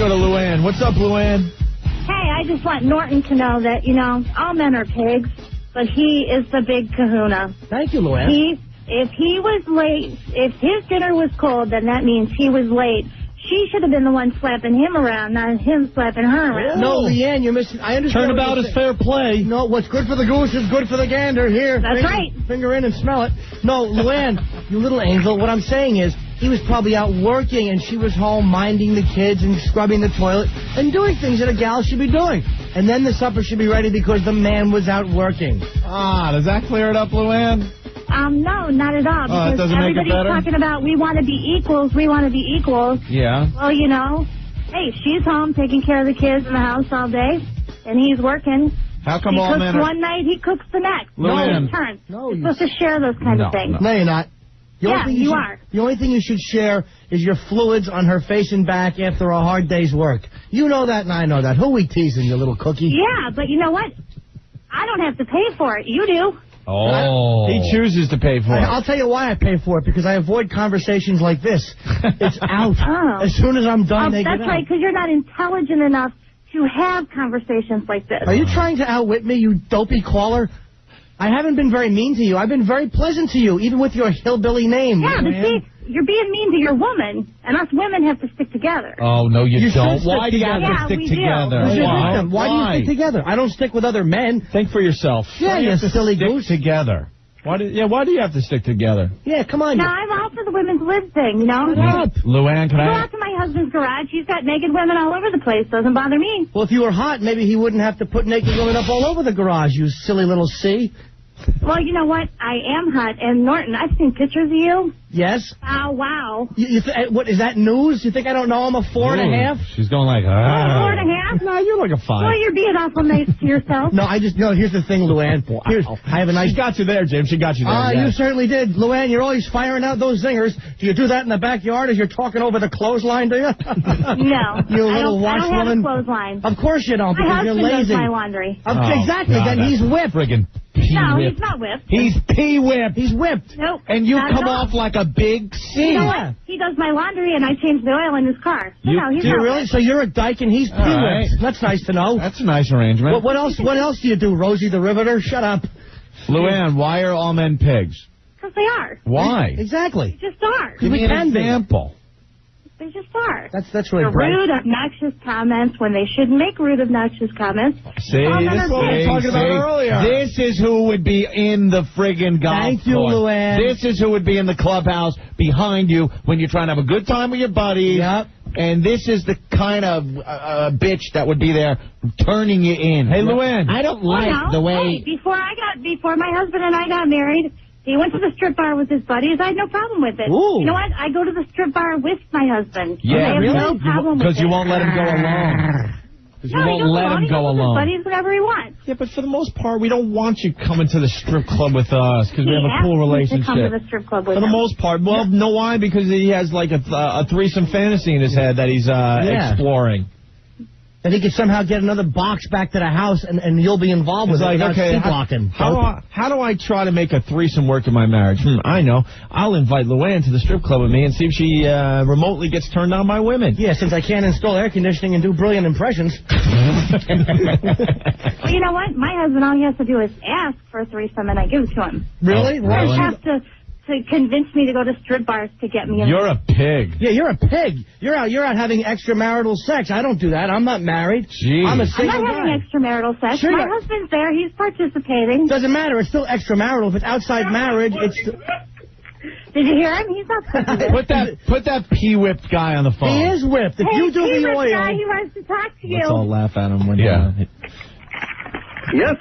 go to Luann. What's up, Luann? Hey, I just want Norton to know that, you know, all men are pigs, but he is the big kahuna. Thank you, Luann. If he was late, if his dinner was cold, then that means he was late. She should have been the one slapping him around, not him slapping her around. No, Leanne, you're missing. I understand. Turnabout is fair play. No, what's good for the goose is good for the gander. Here. That's right. Finger in and smell it. No, Luann, you little angel, what I'm saying is, he was probably out working, and she was home minding the kids and scrubbing the toilet and doing things that a gal should be doing. And then the supper should be ready because the man was out working. Ah, does that clear it up, Luann? No, not at all. Oh, it because doesn't make it everybody's better? talking about we want to be equals, we want to be equals. Yeah. Well, you know, hey, she's home taking care of the kids in the house all day, and he's working. How come he all cooks men are... one night, he cooks the next. Luann. It's turn. No, you're supposed to share those kind of things. No, you're not. Yeah, you are. The only thing you should share is your fluids on her face and back after a hard day's work. You know that, and I know that. Who we teasing, you little cookie? Yeah, but you know what? I don't have to pay for it. You do. Oh. He chooses to pay for it. I'll tell you why I pay for it, because I avoid conversations like this. It's out. Oh. As soon as I'm done, they get That's right, because you're not intelligent enough to have conversations like this. Are you trying to outwit me, you dopey caller? I haven't been very mean to you. I've been very pleasant to you, even with your hillbilly name. Yeah, but see, you're being mean to your woman, and us women have to stick together. Oh, no, you don't. Why do you have to stick together? Why do you stick together? I don't stick with other men. Think for yourself. Yeah, you silly goose. Together. Why do you have to stick together? Yeah, come on. No, I'm all for the women's lib thing, you know? Luann, can Go I... out to my husband's garage. He's got naked women all over the place. Doesn't bother me. Well, if you were hot, maybe he wouldn't have to put naked women up all over the garage, you silly little C. Well, you know what? I am hot. And, Norton, I've seen pictures of you. Yes? Oh, wow. What, is that news? You think I don't know I'm a 4.5? She's going like, 4.5? No, you're like a 5. Well, you're being awful nice to yourself. No, here's the thing, Luann. I have a nice... She got you there, Jim. She got you there. You certainly did. Luann, you're always firing out those zingers. Do you do that in the backyard as you're talking over the clothesline, do you? No. You little I don't have washwoman. a clothesline. Of course you don't, because you're My husband lazy. does my laundry. Exactly, God, then he's whipped. Friggin' No, he's not whipped. He's pee-whipped. He's whipped. Nope. And you not come at all. off like a big C. You know what? He does my laundry, and I change the oil in his car. So no, he's Do you not really? whipped. So you're a dyke and he's pee-whipped. right. That's nice to know. That's a nice arrangement. What else do you do, Rosie the Riveter? Shut up. Luann, why are all men pigs? Because they are. Why? Exactly. They just are. Give me an example. They just are. That's really They're bright. rude, obnoxious comments when they shouldn't make rude, obnoxious comments. See, All men this are is what we were pigs. talking about earlier. This is who would be in the friggin' golf Thank you, course. Luann. This is who would be in the clubhouse behind you when you're trying to have a good time with your buddies. Yep. And this is the kind of bitch that would be there turning you in. Hey, Luann. I don't like Well, the way... Hey, before my husband and I got married, he went to the strip bar with his buddies. I had no problem with it. Ooh. You know what? I go to the strip bar with my husband. Yeah, I have really? no problem with it. Because you won't let him go alone. Because you No, he won't goes let alone. him He go goes with his alone. buddies whenever he wants. Yeah, but for the most part, we don't want you coming to the strip club with us because we have a cool relationship. To come to the strip club with For the him. most part. Well, know why? Because he has like a threesome fantasy in his head that he's exploring. And he could somehow get another box back to the house, and you'll be involved with It's it. like, without okay, sleepwalking. how do I try to make a threesome work in my marriage? I know. I'll invite Luann to the strip club with me and see if she remotely gets turned on by women. Yeah, since I can't install air conditioning and do brilliant impressions. Well, you know what? My husband, all he has to do is ask for a threesome, and I give it to him. Really? He doesn't have to convince me to go to strip bars to get me in. You're a pig. Yeah, you're a pig. You're out having extramarital sex. I don't do that. I'm not married. Jeez. I'm a I'm single not having guy. extramarital sex. Sure My you are. husband's there. He's participating. Doesn't matter. It's still extramarital. If it's outside marriage, it's... Did you hear him? He's not participating. Put that pee-whipped guy on the phone. He is whipped. If you do the oil... Guy, he wants to talk to you. Let's all laugh at him when Yes,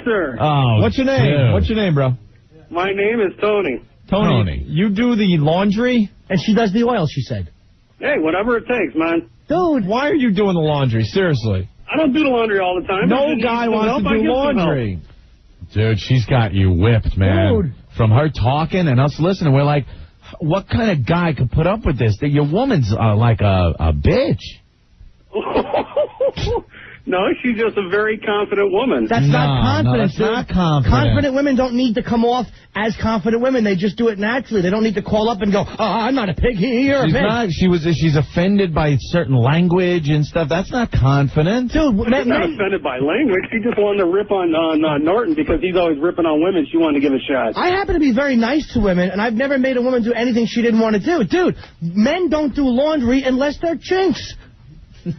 sir. Oh, what's your name? dude. What's your name, bro? My name is Tony. Tony. You do the laundry? And she does the oil, she said. Hey, whatever it takes, man. Dude. Why are you doing the laundry? Seriously. I don't do the laundry all the time. No If you guy need some wants help, to I do give some laundry. help. Dude, she's got you whipped, man. Dude. From her talking and us listening, we're like, what kind of guy could put up with this? Your woman's like a bitch. No, she's just a very confident woman. That's not confidence, that's not confident. Confident women don't need to come off as confident women. They just do it naturally. They don't need to call up and go, I'm not a pig, you're a pig. She's offended by certain language and stuff. That's not confident. Dude, She's not offended by language. She just wanted to rip on Norton because he's always ripping on women. She wanted to give a shot. I happen to be very nice to women, and I've never made a woman do anything she didn't want to do. Dude, men don't do laundry unless they're chinks. Tony.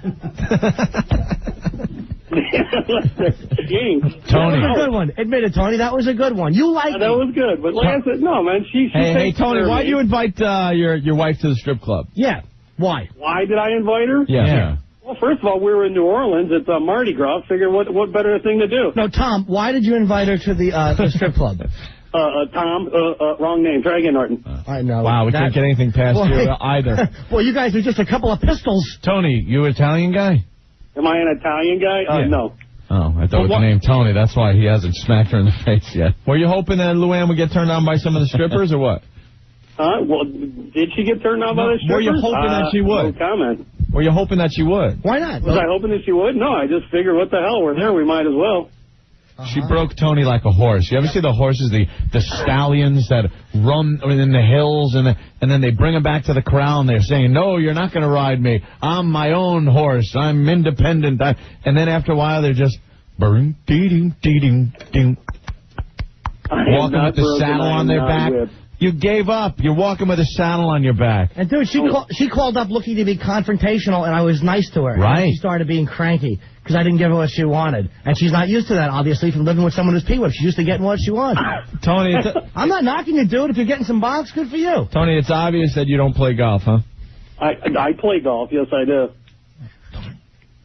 That was a good one. Admit it, Tony. That was a good one. You like that was good. But Lance said, no, man. Hey, Tony, why'd you invite your wife to the strip club? Yeah. Why? Why did I invite her? Yeah. Well, first of all, we were in New Orleans at Mardi Gras. Figured what better thing to do? No, Tom, why did you invite her to the strip club? Tom, wrong name. Try again, Norton. I know. Wow, we can't get anything past you either. Well, you guys are just a couple of pistols. Tony, you an Italian guy? Am I an Italian guy? No. Oh, I thought with the name Tony. That's why he hasn't smacked her in the face yet. Were you hoping that Luann would get turned on by some of the strippers or what? Well, did she get turned on by the strippers? Were you hoping that she would? No comment. Were you hoping that she would? Why not? Was I hoping that she would? No, I just figured, what the hell, we're there, we might as well. She broke Tony like a horse. You ever see the horses, the stallions that run in the hills, and then they bring them back to the corral, and they're saying, no, you're not going to ride me. I'm my own horse. I'm independent. And then after a while, they're just walking with the saddle on their back. You gave up. You're walking with a saddle on your back. And, dude, she called up looking to be confrontational, and I was nice to her. Right. And she started being cranky because I didn't give her what she wanted. And she's not used to that, obviously, from living with someone who's P-whipped. She's used to getting what she wants. Tony, I'm not knocking you, dude. If you're getting some box, good for you. Tony, it's obvious that you don't play golf, huh? I play golf. Yes, I do.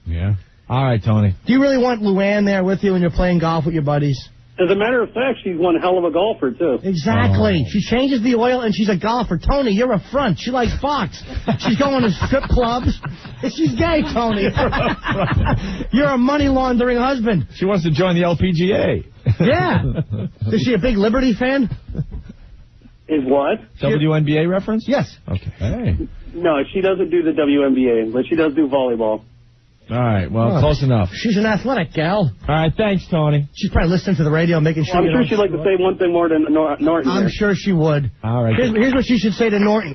Yeah. All right, Tony. Do you really want Luann there with you when you're playing golf with your buddies? As a matter of fact, she's one hell of a golfer, too. Exactly. She changes the oil, and she's a golfer. Tony, you're a front. She likes Fox. She's going to strip clubs. She's gay, Tony. You're a money-laundering husband. She wants to join the LPGA. Yeah. Is she a big Liberty fan? Is what? WNBA reference? Yes. Okay. Hey. No, she doesn't do the WNBA, but she does do volleyball. All right, well, close enough. She's an athletic gal. All right, thanks, Tony. She's probably listening to the radio, making sure. I'm sure she'd like to say one thing more than Norton. I'm sure she would. All right. Here's what she should say to Norton.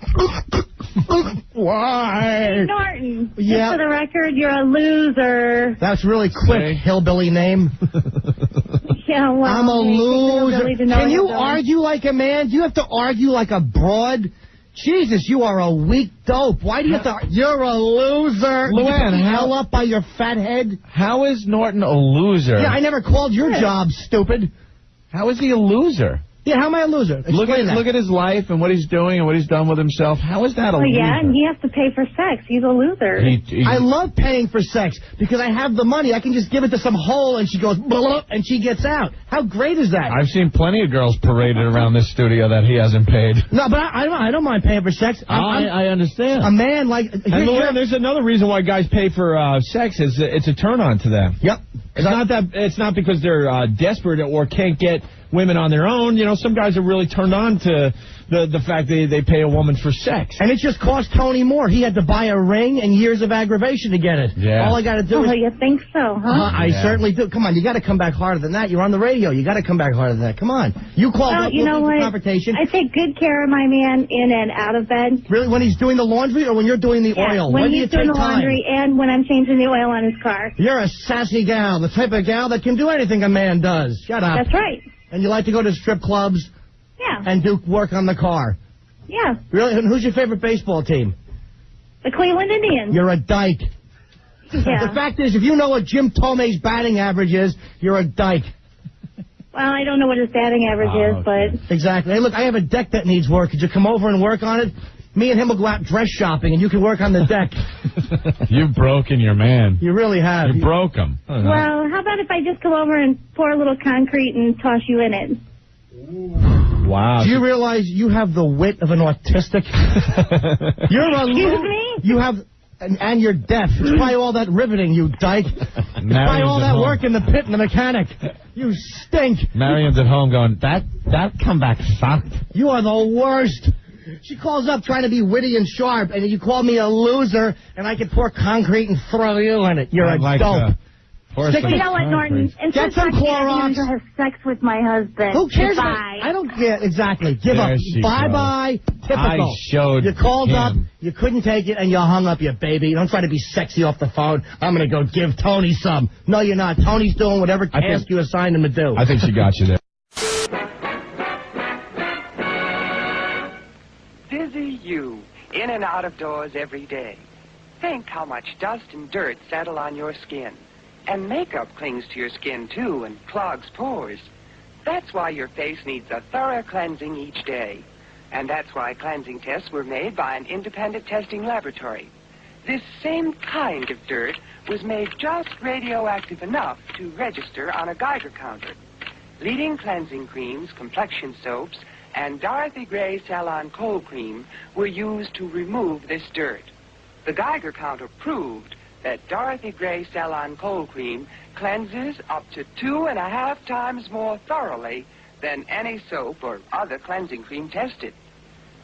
Why? Norton. Yeah. Just for the record, you're a loser. That's really quick, hillbilly name. Yeah, well, I'm a loser. Can you hillbilly. argue like a man? Do you have to argue like a broad? Jesus, you are a weak dope. Why do you have to... You're a loser. Luann, hell up by your fat head. How is Norton a loser? Yeah, I never called your job, stupid. How is he a loser? Yeah, how am I a loser? Look at his life and what he's doing and what he's done with himself. How is that a loser? Yeah, and he has to pay for sex. He's a loser. I love paying for sex because I have the money. I can just give it to some hole and she goes, blah, and she gets out. How great is that? I've seen plenty of girls paraded around this studio that he hasn't paid. No, but I don't mind paying for sex. I understand. A man like... And Luann, there's another reason why guys pay for sex is it's a turn-on to them. Yep. It's not because they're desperate or can't get women on their own. You know, some guys are really turned on to the fact that they pay a woman for sex. And it just cost Tony more. He had to buy a ring and years of aggravation to get it. Yeah. All I got to do is... Oh, you think so, huh? I certainly do. Come on, you got to come back harder than that. You're on the radio. You got to come back harder than that. Come on. You called up you know looking what? for confrontation. I take good care of my man in and out of bed. Really? When he's doing the laundry or when you're doing the oil? When do you he's doing take the time? laundry and when I'm changing the oil on his car. You're a sassy gal, the type of gal that can do anything a man does. Shut up. That's right. And you like to go to strip clubs and do work on the car. Yeah. Really? And who's your favorite baseball team? The Cleveland Indians. You're a dyke. Yeah. The fact is, if you know what Jim Tome's batting average is, you're a dyke. Well, I don't know what his batting average is, but... Exactly. Hey, look, I have a deck that needs work. Could you come over and work on it? Me and him will go out dress shopping, and you can work on the deck. You've broken your man. You really have. You broke him. Well, how about if I just come over and pour a little concrete and toss you in it? Wow. Do you realize you have the wit of an autistic? You're a... Excuse me? You have... And you're deaf. It's probably all that riveting, you dyke. It's probably all that work in the pit and the mechanic. You stink. Marion's at home going, that comeback sucked. You are the worst. She calls up trying to be witty and sharp, and you call me a loser, and I can pour concrete and throw you in it. You're a dope. You know what, Norton? Get some Clorox. To have sex with my husband. Who cares? Goodbye. I don't care. Exactly. Give up. Bye-bye. Typical. I showed You called him. up, you couldn't take it, and you hung up, you baby. Don't try to be sexy off the phone. I'm going to go give Tony some. No, you're not. Tony's doing whatever task you assigned him to do. I think she got you there. Busy you, in and out of doors every day. Think how much dust and dirt settle on your skin. And makeup clings to your skin, too, and clogs pores. That's why your face needs a thorough cleansing each day. And that's why cleansing tests were made by an independent testing laboratory. This same kind of dirt was made just radioactive enough to register on a Geiger counter. Leading cleansing creams, complexion soaps, and Dorothy Gray Salon Cold Cream were used to remove this dirt. The Geiger counter proved that Dorothy Gray Salon Cold Cream cleanses up to 2.5 times more thoroughly than any soap or other cleansing cream tested.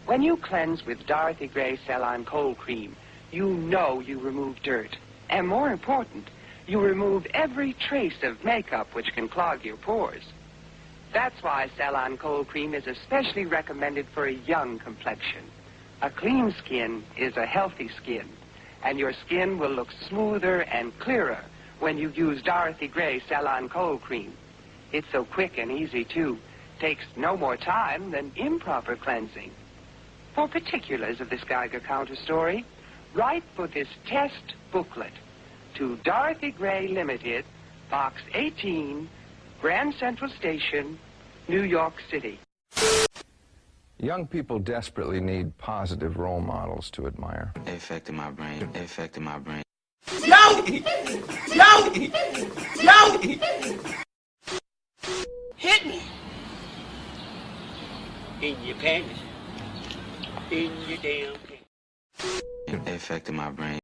When you cleanse with Dorothy Gray Salon Cold Cream, you know you remove dirt. And more important, you remove every trace of makeup which can clog your pores. That's why Salon Cold Cream is especially recommended for a young complexion. A clean skin is a healthy skin. And your skin will look smoother and clearer when you use Dorothy Gray Salon Cold Cream. It's so quick and easy, too. Takes no more time than improper cleansing. For particulars of this Geiger counter story, write for this test booklet to Dorothy Gray Limited, Box 18, Grand Central Station, New York City. Young people desperately need positive role models to admire. It affected my brain. It affected my brain. Yo! Yo! Yo! Hit me! In your panties. In your damn panties. It affected my brain.